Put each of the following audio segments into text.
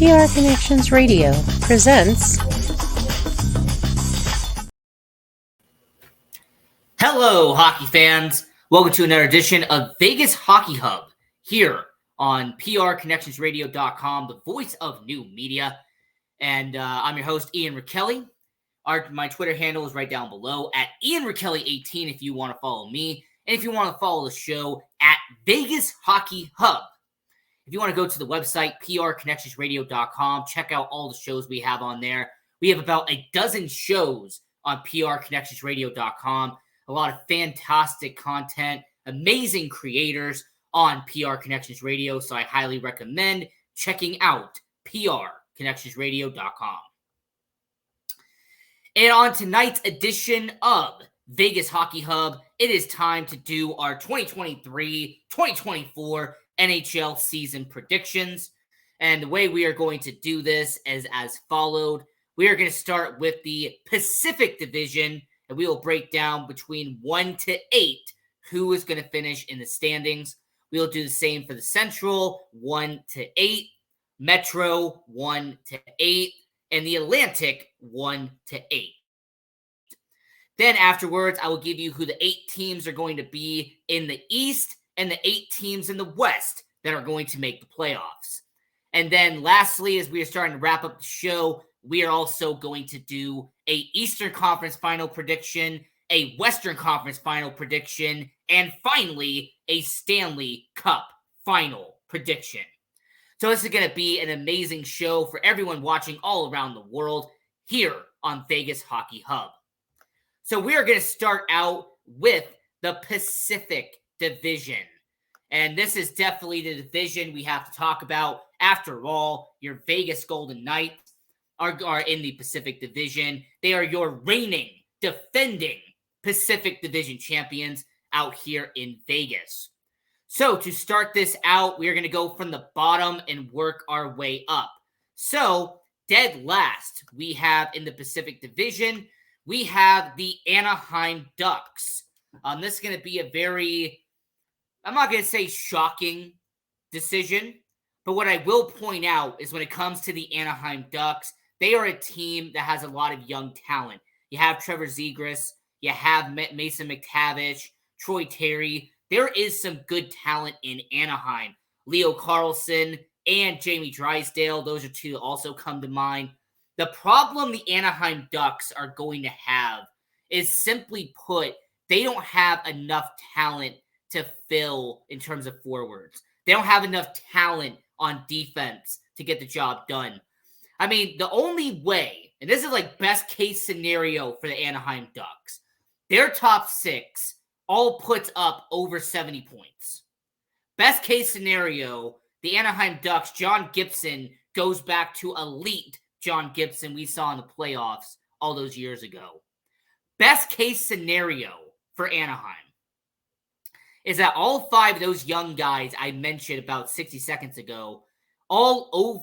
PR Connections Radio presents. Hello, hockey fans. Welcome to another edition of Vegas Hockey Hub here on PRConnectionsRadio.com, the voice of new media. And I'm your host, Ian Rachiele. My Twitter handle is right down below at IanRachiele18 if you want to follow me. And if you want to follow the show at Vegas Hockey Hub. If you want to go to the website, PRConnectionsRadio.com, check out all the shows we have on there. We have about a dozen shows on PRConnectionsRadio.com. A lot of fantastic content, amazing creators on PR Connections Radio, so I highly recommend checking out PRConnectionsRadio.com. And on tonight's edition of Vegas Hockey Hub, it is time to do our 2023-2024 NHL season predictions. And the way we are going to do this is as followed. We are going to start with the Pacific Division, and we will break down between 1 to 8 who is going to finish in the standings. We will do the same for the Central, 1 to 8, Metro, 1 to 8, and the Atlantic, 1 to 8. Then afterwards, I will give you who the 8 teams are going to be in the East and the 8 teams in the West that are going to make the playoffs. And then lastly, as we are starting to wrap up the show, we are also going to do a Eastern Conference final prediction, a Western Conference final prediction, and finally, a Stanley Cup final prediction. So this is going to be an amazing show for everyone watching all around the world here on Vegas Hockey Hub. So we are going to start out with the Pacific Division. And this is definitely the division we have to talk about. After all, your Vegas Golden Knights are in the Pacific Division. They are your reigning, defending Pacific Division champions out here in Vegas. So to start this out, we are going to go from the bottom and work our way up. So dead last, we have in the Pacific Division, we have the Anaheim Ducks. This is going to be a very, I'm not going to say shocking decision, but what I will point out is when it comes to the Anaheim Ducks, they are a team that has a lot of young talent. You have Trevor Zegras, you have Mason McTavish, Troy Terry. There is some good talent in Anaheim. Leo Carlson and Jamie Drysdale, those are two that also come to mind. The problem the Anaheim Ducks are going to have is, simply put, they don't have enough talent to fill in terms of forwards. They don't have enough talent on defense to get the job done. I mean, the only way, and this is like best case scenario for the Anaheim Ducks, their top 6 all puts up over 70 points. Best case scenario, the Anaheim Ducks, John Gibson goes back to elite John Gibson we saw in the playoffs all those years ago. Best case scenario for Anaheim is that all 5 of those young guys I mentioned about 60 seconds ago all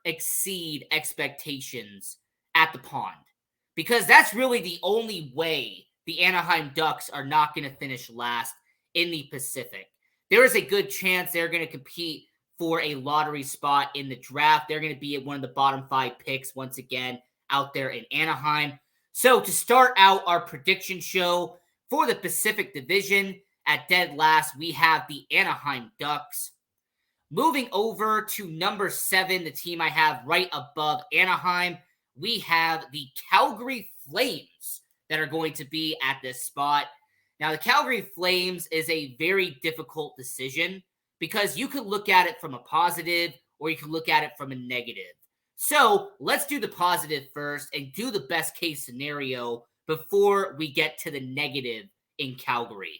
exceed expectations at the pond. Because that's really the only way the Anaheim Ducks are not going to finish last in the Pacific. There is a good chance they're going to compete for a lottery spot in the draft. They're going to be at one of the bottom 5 picks once again out there in Anaheim. So to start out our prediction show for the Pacific Division, at dead last, we have the Anaheim Ducks. Moving over to number 7, the team I have right above Anaheim, we have the Calgary Flames that are going to be at this spot. Now, the Calgary Flames is a very difficult decision because you could look at it from a positive or you could look at it from a negative. So let's do the positive first and do the best case scenario before we get to the negative in Calgary.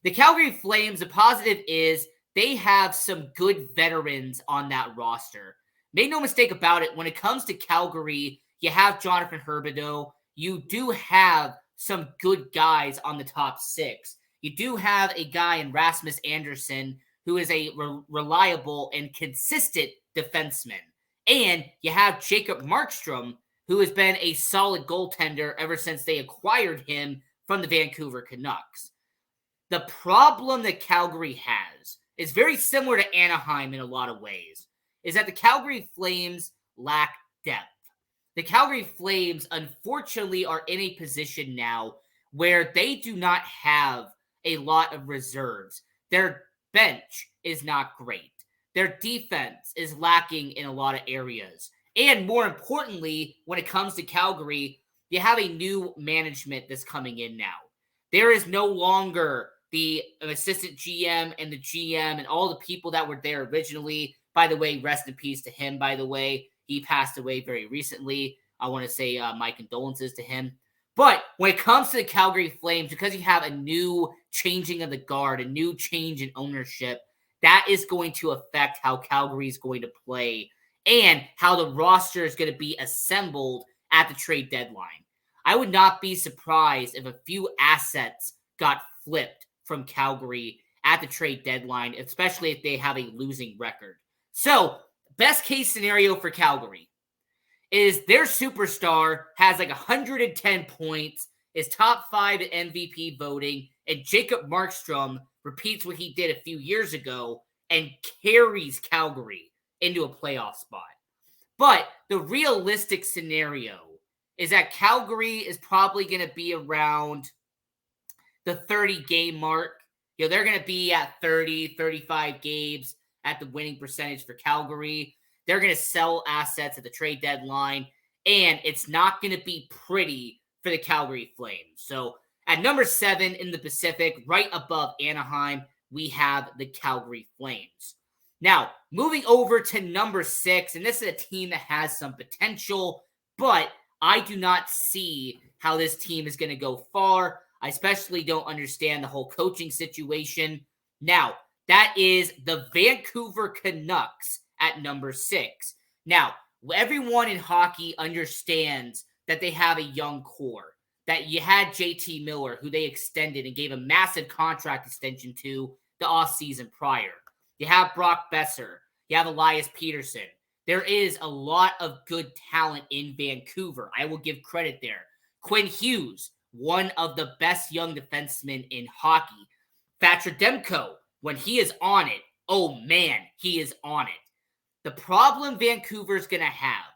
The Calgary Flames, the positive is they have some good veterans on that roster. Make no mistake about it, when it comes to Calgary, you have Jonathan Huberdeau. You do have some good guys on the top 6. You do have a guy in Rasmus Andersson who is a reliable and consistent defenseman. And you have Jacob Markstrom, who has been a solid goaltender ever since they acquired him from the Vancouver Canucks. The problem that Calgary has is very similar to Anaheim in a lot of ways, is that the Calgary Flames lack depth. The Calgary Flames, unfortunately, are in a position now where they do not have a lot of reserves. Their bench is not great. Their defense is lacking in a lot of areas. And more importantly, when it comes to Calgary, you have a new management that's coming in now. There is no longer the assistant GM and the GM and all the people that were there originally. By the way, rest in peace to him, by the way. He passed away very recently. I want to say my condolences to him. But when it comes to the Calgary Flames, because you have a new changing of the guard, a new change in ownership, that is going to affect how Calgary is going to play and how the roster is going to be assembled at the trade deadline. I would not be surprised if a few assets got flipped from Calgary at the trade deadline, especially if they have a losing record. So, best case scenario for Calgary is their superstar has like 110 points, is top 5 at MVP voting, and Jacob Markstrom repeats what he did a few years ago and carries Calgary into a playoff spot. But the realistic scenario is that Calgary is probably going to be around the 30-game mark. They're going to be at 30, 35 games at the winning percentage for Calgary. They're going to sell assets at the trade deadline, and it's not going to be pretty for the Calgary Flames. So at number 7 in the Pacific, right above Anaheim, we have the Calgary Flames. Now, moving over to number 6, and this is a team that has some potential, but I do not see how this team is going to go far. I especially don't understand the whole coaching situation. Now, that is the Vancouver Canucks at number 6. Now, everyone in hockey understands that they have a young core, that you had JT Miller, who they extended and gave a massive contract extension to the offseason prior. You have Brock Besser. You have Elias Peterson. There is a lot of good talent in Vancouver. I will give credit there. Quinn Hughes, one of the best young defensemen in hockey. Thatcher Demko, when he is on it, oh man, he is on it. The problem Vancouver's going to have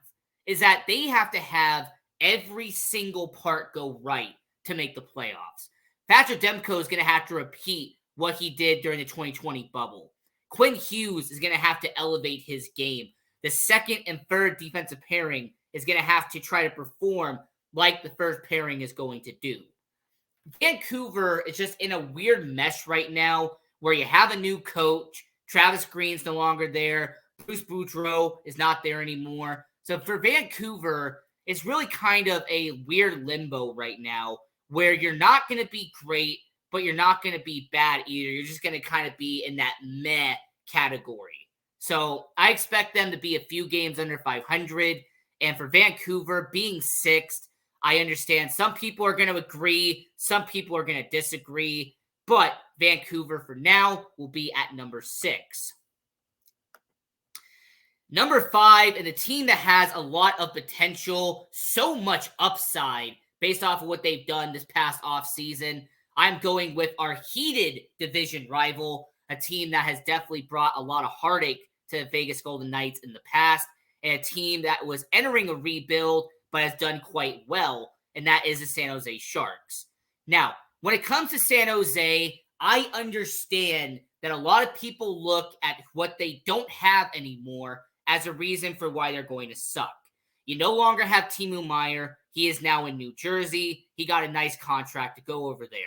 is that they have to have every single part go right to make the playoffs. Thatcher Demko is going to have to repeat what he did during the 2020 bubble. Quinn Hughes is going to have to elevate his game. The second and third defensive pairing is going to have to try to perform like the first pairing is going to do. Vancouver is just in a weird mesh right now where you have a new coach. Travis Green's no longer there. Bruce Boudreau is not there anymore. So for Vancouver, it's really kind of a weird limbo right now where you're not going to be great, but you're not going to be bad either. You're just going to kind of be in that meh category. So I expect them to be a few games under 500. And for Vancouver, being 6th, I understand some people are going to agree, some people are going to disagree, but Vancouver for now will be at number 6. Number 5, and a team that has a lot of potential, so much upside based off of what they've done this past offseason. I'm going with our heated division rival, a team that has definitely brought a lot of heartache to the Vegas Golden Knights in the past, and a team that was entering a rebuild but has done quite well, and that is the San Jose Sharks. Now, when it comes to San Jose, I understand that a lot of people look at what they don't have anymore as a reason for why they're going to suck. You no longer have Timo Meier. He is now in New Jersey. He got a nice contract to go over there.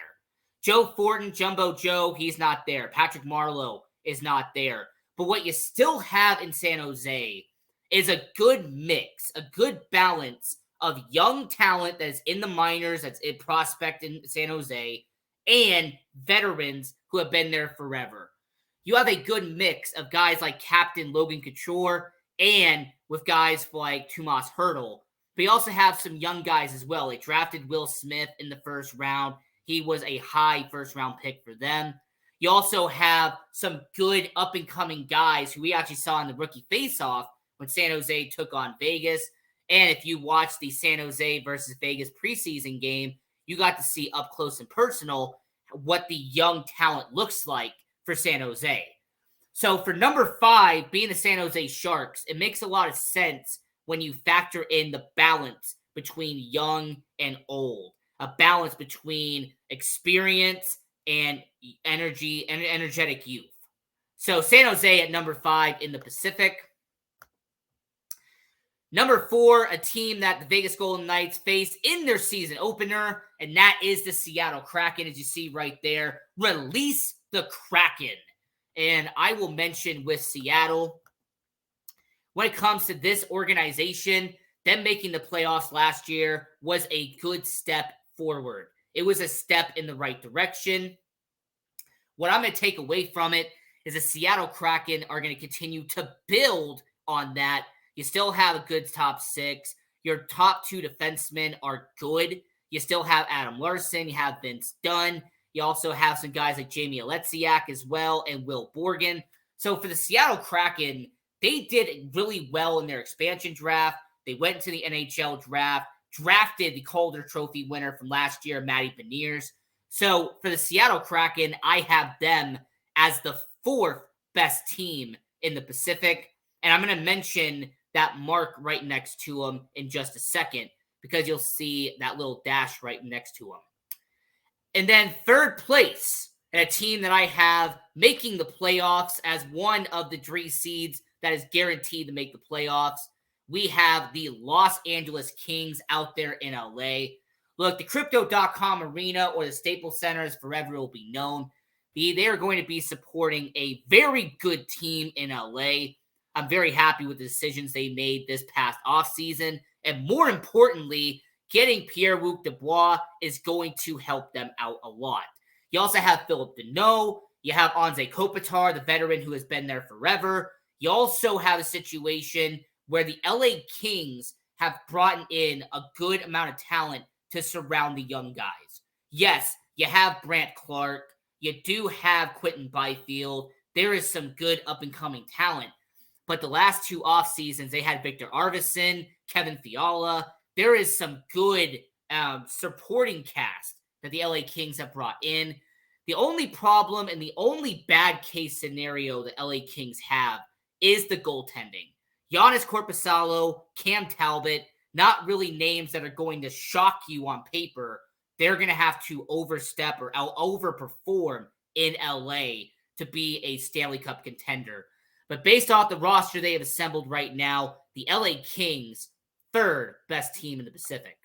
Joe Thornton, Jumbo Joe, he's not there. Patrick Marleau is not there. But what you still have in San Jose is a good mix, a good balance of young talent that's in the minors, that's in prospect in San Jose, and veterans who have been there forever. You have a good mix of guys like Captain Logan Couture and with guys like Tomas Hertl. But you also have some young guys as well. They drafted Will Smith in the first round. He was a high first-round pick for them. You also have some good up-and-coming guys who we actually saw in the rookie face-off when San Jose took on Vegas. And if you watch the San Jose versus Vegas preseason game, you got to see up close and personal what the young talent looks like for San Jose. So for number 5, being the San Jose Sharks, it makes a lot of sense when you factor in the balance between young and old, a balance between experience and energy and energetic youth. So San Jose at number 5 in the Pacific. Number 4, a team that the Vegas Golden Knights faced in their season opener, and that is the Seattle Kraken, as you see right there. Release the Kraken. And I will mention with Seattle, when it comes to this organization, them making the playoffs last year was a good step forward. It was a step in the right direction. What I'm going to take away from it is the Seattle Kraken are going to continue to build on that. You still have a good top 6. Your top 2 defensemen are good. You still have Adam Larson. You have Vince Dunn. You also have some guys like Jamie Alexiak as well and Will Borgen. So for the Seattle Kraken, they did really well in their expansion draft. They went into the NHL draft, drafted the Calder Trophy winner from last year, Matty Beniers. So for the Seattle Kraken, I have them as the 4th best team in the Pacific. And I'm going to mention that mark right next to them in just a second, because you'll see that little dash right next to them. And then 3rd place, and a team that I have making the playoffs as one of the 3 seeds that is guaranteed to make the playoffs, we have the Los Angeles Kings out there in LA. Look, the Crypto.com Arena or the Staples Center, as forever will be known, they are going to be supporting a very good team in LA. I'm very happy with the decisions they made this past offseason. And more importantly, getting Pierre-Luc Dubois is going to help them out a lot. You also have Philip Deneau. You have Anze Kopitar, the veteran who has been there forever. You also have a situation where the LA Kings have brought in a good amount of talent to surround the young guys. Yes, you have Brant Clark. You do have Quentin Byfield. There is some good up-and-coming talent. But the last 2 off seasons, they had Victor Arvidsson, Kevin Fiala. There is some good supporting cast that the LA Kings have brought in. The only problem and the only bad case scenario the LA Kings have is the goaltending. Giannis Korpisalo, Cam Talbot, not really names that are going to shock you on paper. They're going to have to overstep or overperform in LA to be a Stanley Cup contender. But based off the roster they have assembled right now, the LA Kings, 3rd best team in the Pacific.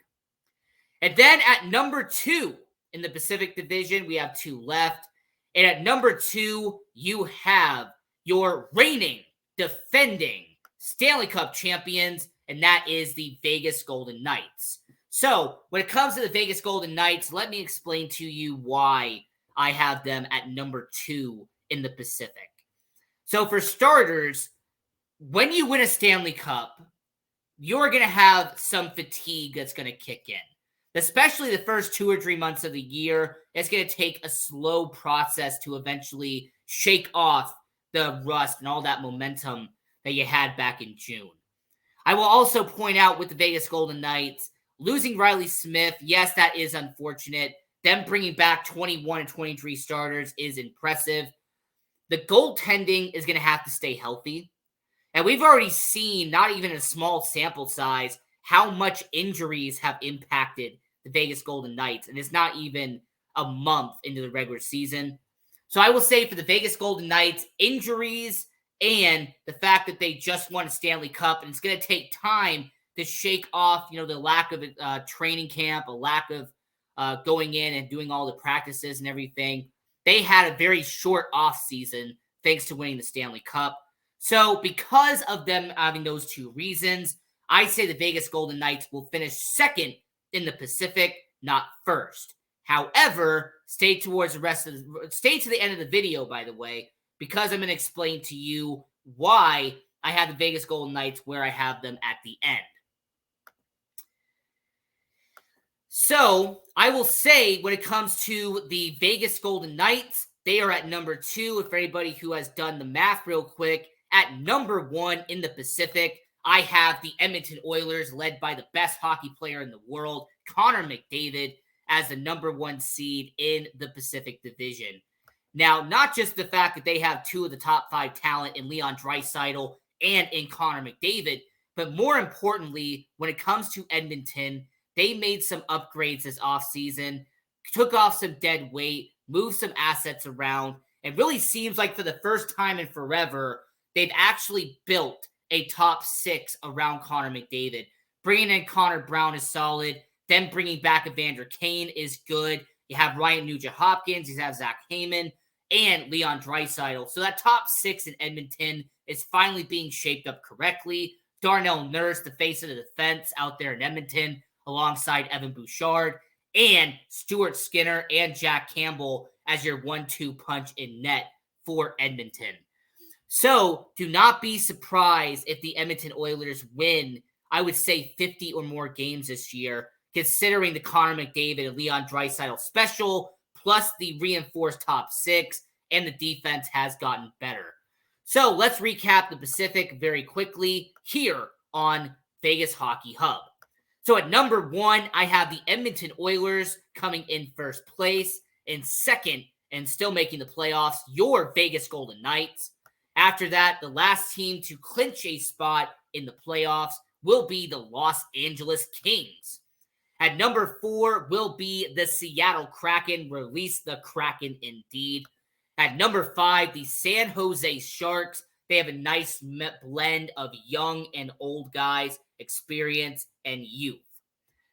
And then at number 2 in the Pacific Division, we have 2 left. And at number 2, you have your reigning, defending Stanley Cup champions, and that is the Vegas Golden Knights. So when it comes to the Vegas Golden Knights, let me explain to you why I have them at number 2 in the Pacific. So for starters, when you win a Stanley Cup, you're going to have some fatigue that's going to kick in. Especially the first 2 or 3 months of the year, it's going to take a slow process to eventually shake off the rust and all that momentum that you had back in June. I will also point out with the Vegas Golden Knights, losing Riley Smith, yes, that is unfortunate. Them bringing back 21 and 23 starters is impressive. The goaltending is going to have to stay healthy. And we've already seen, not even a small sample size, how much injuries have impacted the Vegas Golden Knights. And it's not even a month into the regular season. So I will say for the Vegas Golden Knights, injuries and the fact that they just won a Stanley Cup, and it's going to take time to shake off, the lack of a training camp, a lack of going in and doing all the practices and everything. They had a very short off season thanks to winning the Stanley Cup. So because of them having those 2 reasons, I say the Vegas Golden Knights will finish 2nd in the Pacific, not 1st. However, stay to the end of the video, by the way, because I'm going to explain to you why I have the Vegas Golden Knights where I have them at the end. So I will say when it comes to the Vegas Golden Knights, they are at number 2. If anybody who has done the math real quick, at number 1 in the Pacific, I have the Edmonton Oilers led by the best hockey player in the world, Connor McDavid, as the number 1 seed in the Pacific Division. Now, not just the fact that they have 2 of the top 5 talent in Leon Draisaitl and in Connor McDavid, But more importantly, when it comes to Edmonton, they made some upgrades this offseason, took off some dead weight, moved some assets around. It really seems like for the first time in forever, they've actually built a top six around Connor McDavid. Bringing in Connor Brown is solid. Then bringing back Evander Kane is good. You have Ryan Nugent-Hopkins. You have Zach Hyman and Leon Draisaitl. So that top six in Edmonton is finally being shaped up correctly. Darnell Nurse, the face of the defense out there in Edmonton, alongside Evan Bouchard, and Stuart Skinner and Jack Campbell as your 1-2 punch in net for Edmonton. So do not be surprised if the Edmonton Oilers win, I would say 50 or more games this year, considering the Connor McDavid and Leon Draisaitl special, plus the reinforced top six, and the defense has gotten better. So let's recap the Pacific very quickly here on Vegas Hockey Hub. So at number 1, I have the Edmonton Oilers coming in first place. In second, and still making the playoffs, your Vegas Golden Knights. After that, the last team to clinch a spot in the playoffs will be the Los Angeles Kings. At number 4 will be the Seattle Kraken. Release the Kraken indeed. At number 5, the San Jose Sharks. They have a nice blend of young and old guys, experience and youth.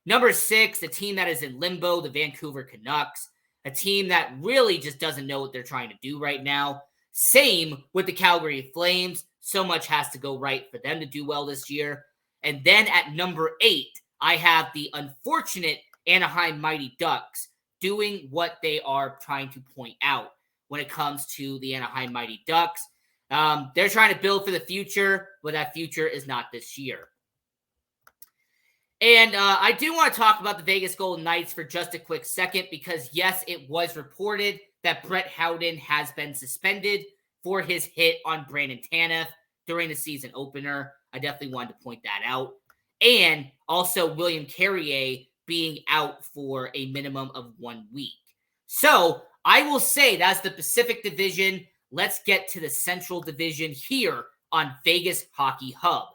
Number 6, the team that is in limbo, the Vancouver Canucks. A team that really just doesn't know what they're trying to do right now. Same with the Calgary Flames. So much has to go right for them to do well this year. And then at number 8, I have the unfortunate Anaheim Mighty Ducks doing what they are trying to point out when it comes to the Anaheim Mighty Ducks. They're trying to build for the future, but that future is not this year. And I do want to talk about the Vegas Golden Knights for just a quick second because, yes, it was reported that Brett Howden has been suspended for his hit on Brandon Tanev during the season opener. I definitely wanted to point that out. And also William Carrier being out for a minimum of 1 week. So I will say that's the Pacific Division. Let's get to the Central Division here on Vegas Hockey Hub.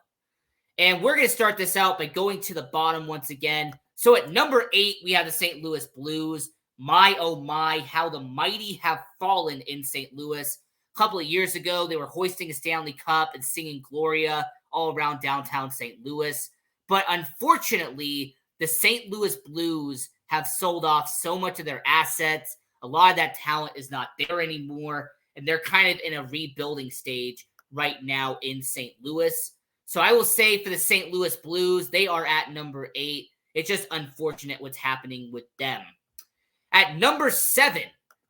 And we're going to start this out by going to the bottom once again. So at number 8, we have the St. Louis Blues. My, oh my, how the mighty have fallen in St. Louis. A couple of years ago, they were hoisting a Stanley Cup and singing Gloria all around downtown St. Louis. But unfortunately, the St. Louis Blues have sold off so much of their assets. A lot of that talent is not there anymore. And they're kind of in a rebuilding stage right now in St. Louis. So I will say for the St. Louis Blues, they are at number 8. It's just unfortunate what's happening with them. At number 7,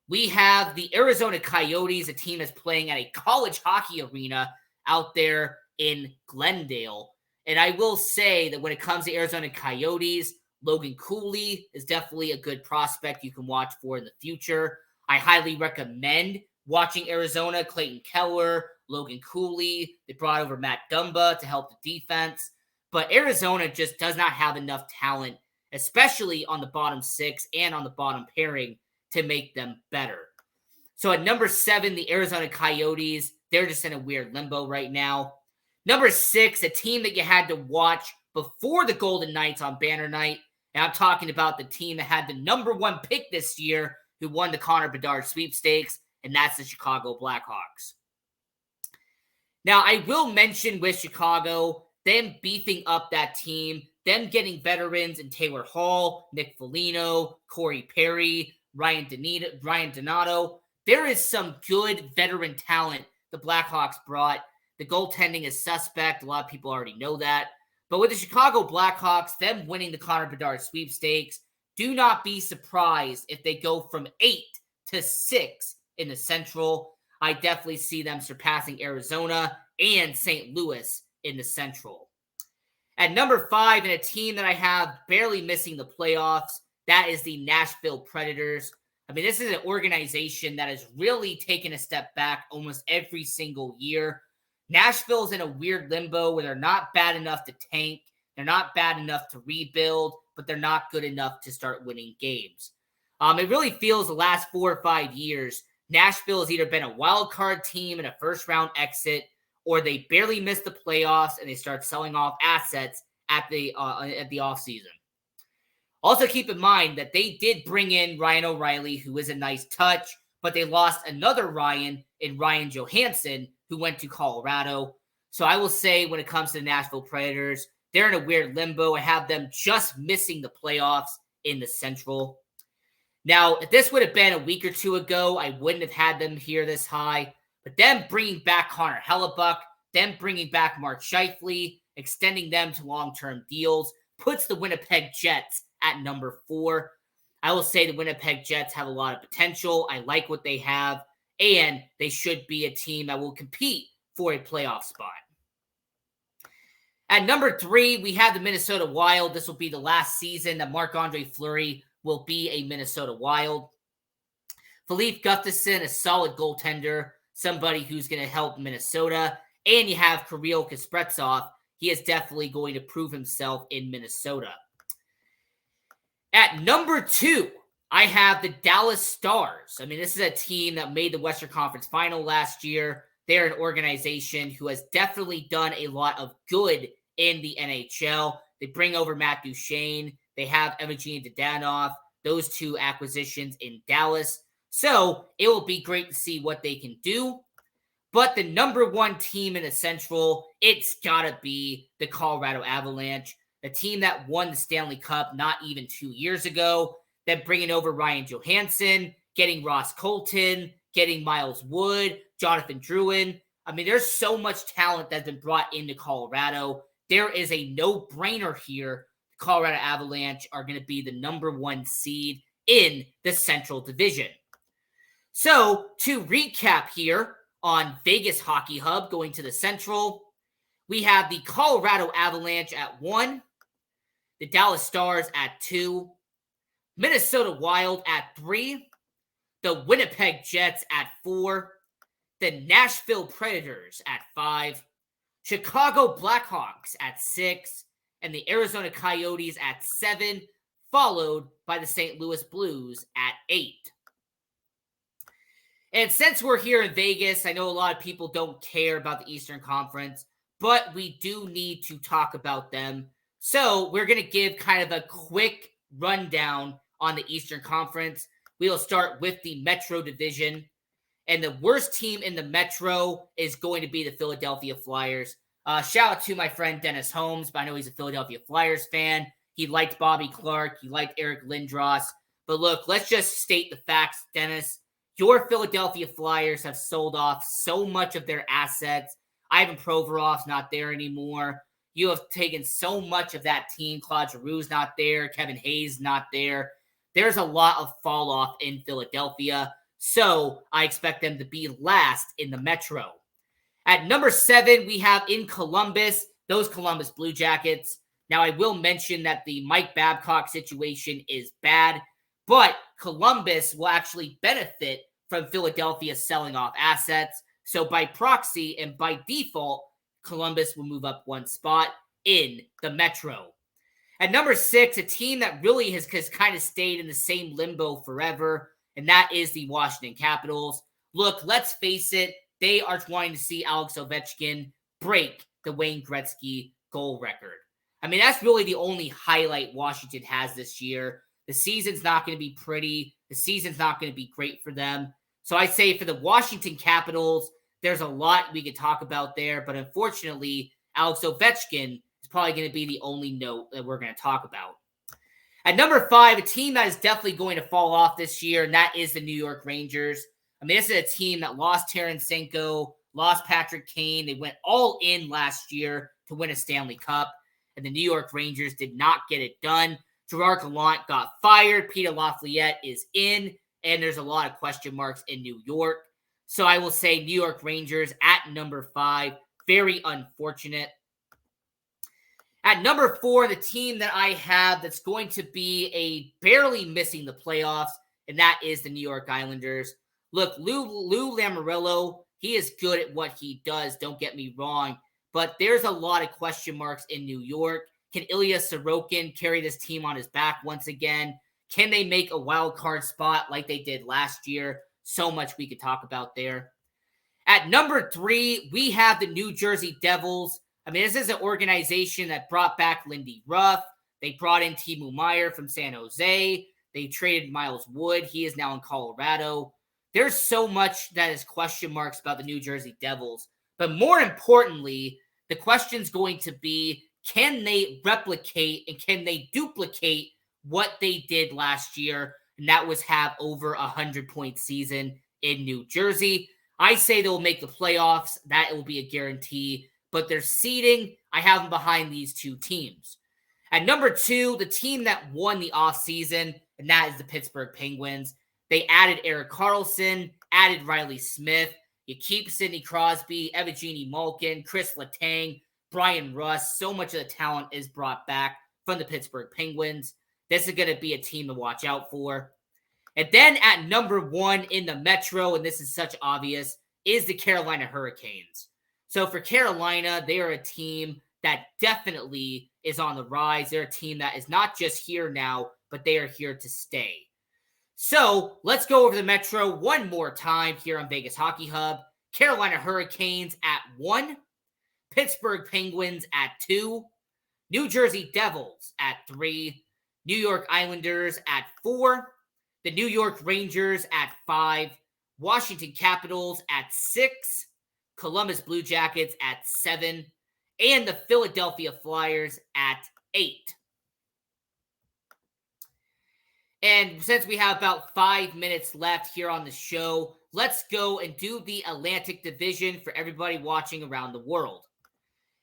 we have the Arizona Coyotes, a team that's playing at a college hockey arena out there in Glendale. And I will say that when it comes to Arizona Coyotes, Logan Cooley is definitely a good prospect you can watch for in the future. I highly recommend watching Arizona. Clayton Keller, Logan Cooley. They brought over Matt Dumba to help the defense. But Arizona just does not have enough talent, especially on the bottom 6 and on the bottom pairing, to make them better. So at number 7, the Arizona Coyotes, they're just in a weird limbo right now. Number 6, a team that you had to watch before the Golden Knights on Banner Night. And I'm talking about the team that had the number 1 pick this year, who won the Connor Bedard sweepstakes, and that's the Chicago Blackhawks. Now, I will mention with Chicago, them beefing up that team, them getting veterans in Taylor Hall, Nick Foligno, Corey Perry, Ryan Donato. There is some good veteran talent the Blackhawks brought. The goaltending is suspect. A lot of people already know that. But with the Chicago Blackhawks, them winning the Connor Bedard sweepstakes, do not be surprised if they go from 8 to 6 in the Central. I definitely see them surpassing Arizona and St. Louis in the Central. At number 5, and a team that I have barely missing the playoffs, that is the Nashville Predators. I mean, this is an organization that has really taken a step back almost every single year. Nashville's in a weird limbo where they're not bad enough to tank. They're not bad enough to rebuild, but they're not good enough to start winning games. It really feels the last 4 or 5 years, Nashville has either been a wild card team in a first-round exit, or they barely miss the playoffs and they start selling off assets at the offseason. Also keep in mind that they did bring in Ryan O'Reilly, who is a nice touch, but they lost another Ryan in Ryan Johansson, who went to Colorado. So I will say when it comes to the Nashville Predators, they're in a weird limbo. I have them just missing the playoffs in the Central. Now, if this would have been a week or two ago, I wouldn't have had them here this high. But them bringing back Connor Hellebuck, them bringing back Mark Scheifele, extending them to long-term deals, puts the Winnipeg Jets at number 4. I will say the Winnipeg Jets have a lot of potential. I like what they have, and they should be a team that will compete for a playoff spot. At number 3, we have the Minnesota Wild. This will be the last season that Marc-Andre Fleury will be a Minnesota Wild. Philippe Gustafsson, a solid goaltender, somebody who's going to help Minnesota. And you have Kirill Kaprizov. He is definitely going to prove himself in Minnesota. At number 2, I have the Dallas Stars. I mean, this is a team that made the Western Conference Final last year. They're an organization who has definitely done a lot of good in the NHL. They bring over Matt Duchene. They have Evgeny Dadonov. Those 2 acquisitions in Dallas. So it will be great to see what they can do. But the number 1 team in the Central, it's got to be the Colorado Avalanche, a team that won the Stanley Cup not even 2 years ago. Then bringing over Ryan Johansson, getting Ross Colton, getting Miles Wood, Jonathan Drouin. I mean, there's so much talent that's been brought into Colorado. There is a no-brainer here. The Colorado Avalanche are going to be the number 1 seed in the Central Division. So, to recap here on Vegas Hockey Hub going to the Central, we have the Colorado Avalanche at 1, the Dallas Stars at 2, Minnesota Wild at 3, the Winnipeg Jets at 4, the Nashville Predators at 5, Chicago Blackhawks at 6, and the Arizona Coyotes at 7, followed by the St. Louis Blues at 8. And since we're here in Vegas, I know a lot of people don't care about the Eastern Conference, but we do need to talk about them. So we're going to give kind of a quick rundown on the Eastern Conference. We'll start with the Metro Division. And the worst team in the Metro is going to be the Philadelphia Flyers. Shout out to my friend Dennis Holmes, but I know he's a Philadelphia Flyers fan. He liked Bobby Clark. He liked Eric Lindros. But look, let's just state the facts, Dennis. Your Philadelphia Flyers have sold off so much of their assets. Ivan Provorov's not there anymore. You have taken so much of that team. Claude Giroux's not there. Kevin Hayes not there. There's a lot of fall off in Philadelphia. So I expect them to be last in the Metro. At number 7, we have in Columbus, those Columbus Blue Jackets. Now, I will mention that the Mike Babcock situation is bad, but Columbus will actually benefit from Philadelphia selling off assets. So by proxy and by default, Columbus will move up 1 spot in the Metro. At number 6, a team that really has kind of stayed in the same limbo forever, and that is the Washington Capitals. Look, let's face it, they are wanting to see Alex Ovechkin break the Wayne Gretzky goal record. I mean, that's really the only highlight Washington has this year. The season's not going to be pretty. The season's not going to be great for them. So I say for the Washington Capitals, there's a lot we could talk about there, but unfortunately, Alex Ovechkin is probably going to be the only note that we're going to talk about. At number 5, a team that is definitely going to fall off this year, and that is the New York Rangers. I mean, this is a team that lost Tarasenko, lost Patrick Kane. They went all in last year to win a Stanley Cup, and the New York Rangers did not get it done. Gerard Gallant got fired. Peter Lafayette is in, and there's a lot of question marks in New York. So I will say New York Rangers at number 5. Very unfortunate. At number 4, the team that I have that's going to be a barely missing the playoffs, and that is the New York Islanders. Look, Lou Lamoriello, he is good at what he does, don't get me wrong, but there's a lot of question marks in New York. Can Ilya Sorokin carry this team on his back once again? Can they make a wild card spot like they did last year? So much we could talk about there. At number 3, we have the New Jersey Devils. I mean, this is an organization that brought back Lindy Ruff. They brought in Timo Meier from San Jose. They traded Miles Wood. He is now in Colorado. There's so much that is question marks about the New Jersey Devils. But more importantly, the question's going to be, can they replicate and can they duplicate what they did last year? And that was have over 100-point season in New Jersey. I say they'll make the playoffs. That will be a guarantee. But their seeding, I have them behind these two teams. At number 2, the team that won the offseason, and that is the Pittsburgh Penguins. They added Erik Karlsson, added Riley Smith. You keep Sidney Crosby, Evgeny Malkin, Chris Letang, Brian Rust. So much of the talent is brought back from the Pittsburgh Penguins. This is going to be a team to watch out for. And then at number 1 in the Metro, and this is such obvious, is the Carolina Hurricanes. So for Carolina, they are a team that definitely is on the rise. They're a team that is not just here now, but they are here to stay. So let's go over the Metro one more time here on Vegas Hockey Hub. Carolina Hurricanes at 1, Pittsburgh Penguins at 2, New Jersey Devils at 3, New York Islanders at 4, the New York Rangers at 5, Washington Capitals at 6, Columbus Blue Jackets at 7, and the Philadelphia Flyers at 8. And since we have about 5 minutes left here on the show, let's go and do the Atlantic Division for everybody watching around the world.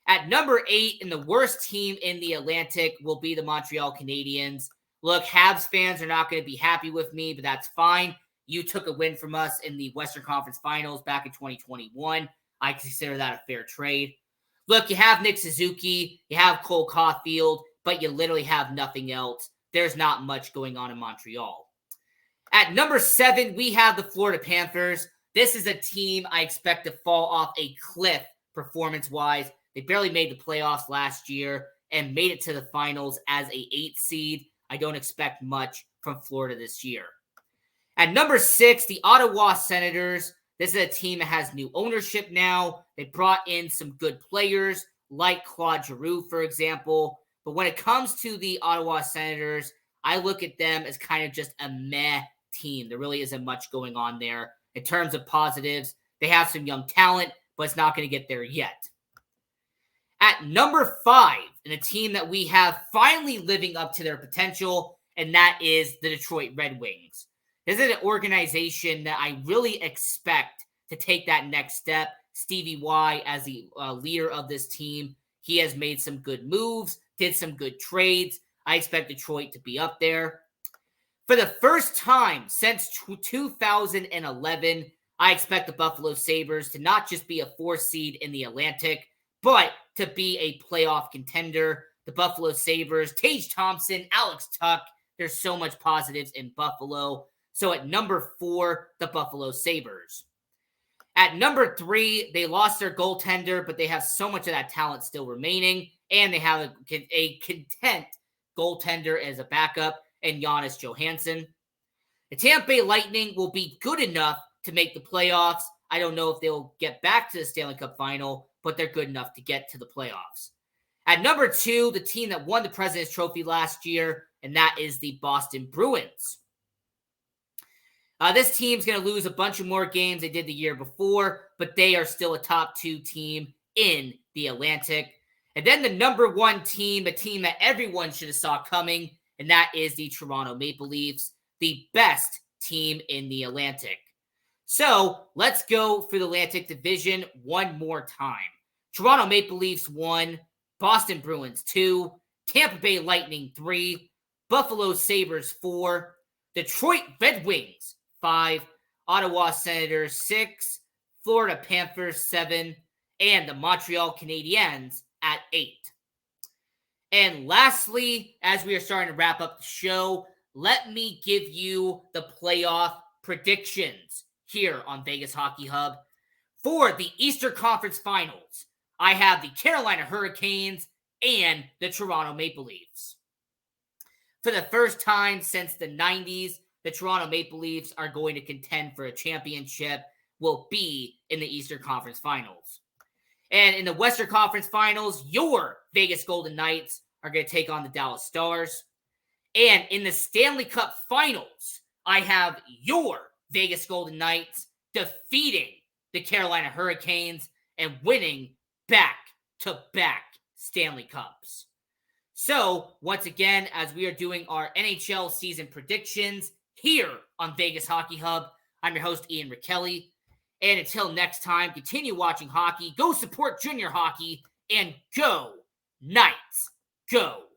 At number 8, and the worst team in the Atlantic will be the Montreal Canadiens. Look, Habs fans are not going to be happy with me, but that's fine. You took a win from us in the Western Conference Finals back in 2021. I consider that a fair trade. Look, you have Nick Suzuki, you have Cole Caulfield, but you literally have nothing else. There's not much going on in Montreal. At number 7, we have the Florida Panthers. This is a team I expect to fall off a cliff performance-wise. They barely made the playoffs last year and made it to the finals as a 8 seed. I don't expect much from Florida this year. At number 6, the Ottawa Senators. This is a team that has new ownership now. They brought in some good players like Claude Giroux, for example. But when it comes to the Ottawa Senators, I look at them as kind of just a meh team. There really isn't much going on there. In terms of positives, they have some young talent, but it's not going to get there yet. At number 5, and a team that we have finally living up to their potential, and that is the Detroit Red Wings. This is an organization that I really expect to take that next step. Stevie Y as the leader of this team. He has made some good moves, did some good trades. I expect Detroit to be up there. For the first time since 2011, I expect the Buffalo Sabres to not just be a 4 seed in the Atlantic, but to be a playoff contender. The Buffalo Sabres, Tage Thompson, Alex Tuch, there's so much positives in Buffalo. So at number 4, the Buffalo Sabres. At number 3, they lost their goaltender, but they have so much of that talent still remaining, and they have a content goaltender as a backup, and Giannis Johansson. The Tampa Bay Lightning will be good enough to make the playoffs. I don't know if they'll get back to the Stanley Cup final, but they're good enough to get to the playoffs. At number 2, the team that won the President's Trophy last year, and that is the Boston Bruins. This team's going to lose a bunch of more games they did the year before, but they are still a top 2 team in the Atlantic. And then the number 1 team, the team that everyone should have saw coming, and that is the Toronto Maple Leafs, the best team in the Atlantic. So let's go for the Atlantic Division one more time. Toronto Maple Leafs 1, Boston Bruins 2, Tampa Bay Lightning 3, Buffalo Sabres 4, Detroit Red Wings 5, Ottawa Senators 6, Florida Panthers 7, and the Montreal Canadiens at 8. And lastly, as we are starting to wrap up the show, let me give you the playoff predictions here on Vegas Hockey Hub. For the Eastern Conference Finals, I have the Carolina Hurricanes and the Toronto Maple Leafs. For the first time since the 90s, the Toronto Maple Leafs are going to contend for a championship. will be in the Eastern Conference Finals. And in the Western Conference Finals, your Vegas Golden Knights are going to take on the Dallas Stars. And in the Stanley Cup Finals, I have your Vegas Golden Knights defeating the Carolina Hurricanes and winning back-to-back Stanley Cups. So, once again, as we are doing our NHL season predictions here on Vegas Hockey Hub, I'm your host, Ian Rachiele. And until next time, continue watching hockey, go support junior hockey, and go Knights, go!